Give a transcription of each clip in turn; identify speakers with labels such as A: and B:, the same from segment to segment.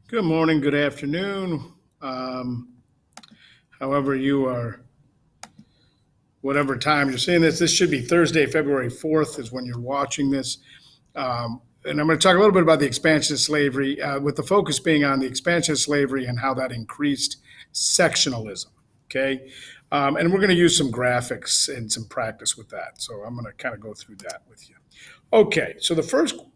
A: Good morning, good afternoon. Um, However, you are, whatever time you're seeing this should be Thursday, February 4th is when you're watching this. And I'm going to talk a little bit about the expansion of slavery, with the focus being on the expansion of slavery and how that increased sectionalism. Okay. And we're going to use some graphics and some practice with that. So I'm going to kind of go through that with you. Okay, so the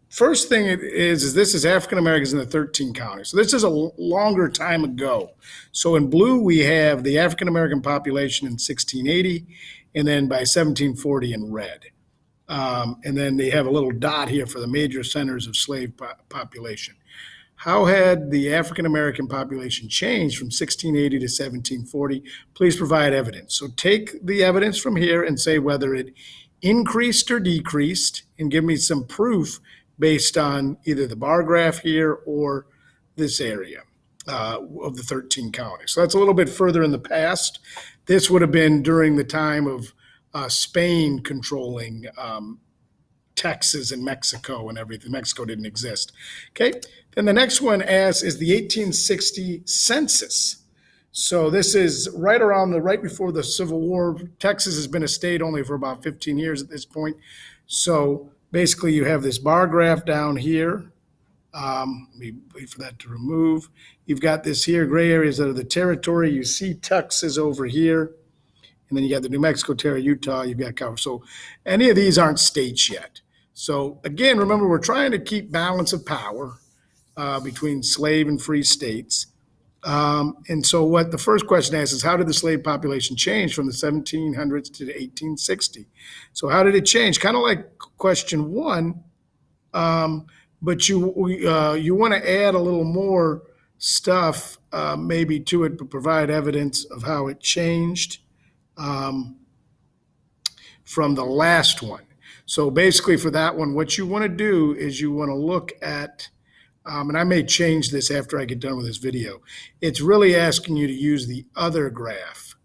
A: first thing is this is African Americans in the 13 counties. So this is a longer time ago. So in blue we have the African American population in 1680, and then by 1740 in red. And then they have a little dot here for the major centers of slave population. How had the African American population changed from 1680 to 1740? Please provide evidence. So take the evidence from here and say whether it increased or decreased, and give me some proof based on either the bar graph here or this area of the 13 counties. So that's a little bit further in the past. This would have been during the time of Spain controlling Texas and Mexico and everything. Mexico didn't exist. Okay. Then the next one asks is the 1860 census. So this is right before the Civil War. Texas has been a state only for about 15 years at this point. So basically you have this bar graph down here. Let me wait for that to remove. You've got this here, gray areas that are the territory. You see Texas over here. And then you got the New Mexico Territory, Utah, you've got cover. So any of these aren't states yet. So again, remember, we're trying to keep balance of power between slave and free states. And so what the first question asks is, how did the slave population change from the 1700s to the 1860? So how did it change? Kind of like question one, but you want to add a little more stuff maybe to it to provide evidence of how it changed from the last one. So basically for that one, what you want to do is you want to look at, and I may change this after I get done with this video. It's really asking you to use the other graph.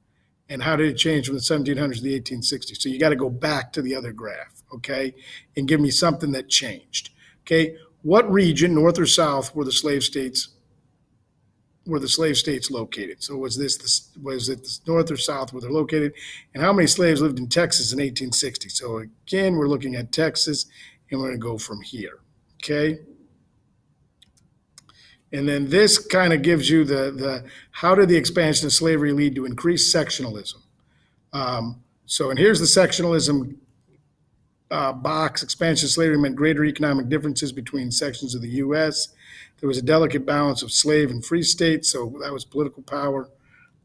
A: And how did it change from the 1700s to the 1860s? So you got to go back to the other graph, okay, and give me something that changed. Okay, what region, north or south, were the slave states located? So was it the north or south where they're located? And how many slaves lived in Texas in 1860? So again, we're looking at Texas, and we're going to go from here. Okay. And then this kind of gives you the how did the expansion of slavery lead to increased sectionalism? And here's the sectionalism box. Expansion of slavery meant greater economic differences between sections of the U.S. There was a delicate balance of slave and free states, so that was political power.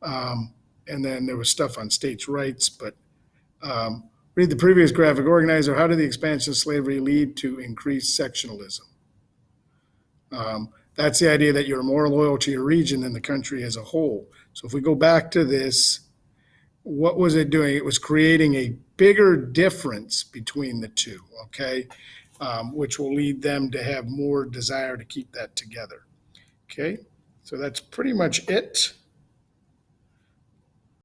A: And then there was stuff on states' rights. But read the previous graphic. Organizer, how did the expansion of slavery lead to increased sectionalism? That's the idea that you're more loyal to your region than the country as a whole. So if we go back to this, what was it doing? It was creating a bigger difference between the two, okay, which will lead them to have more desire to keep that together. Okay, so that's pretty much it.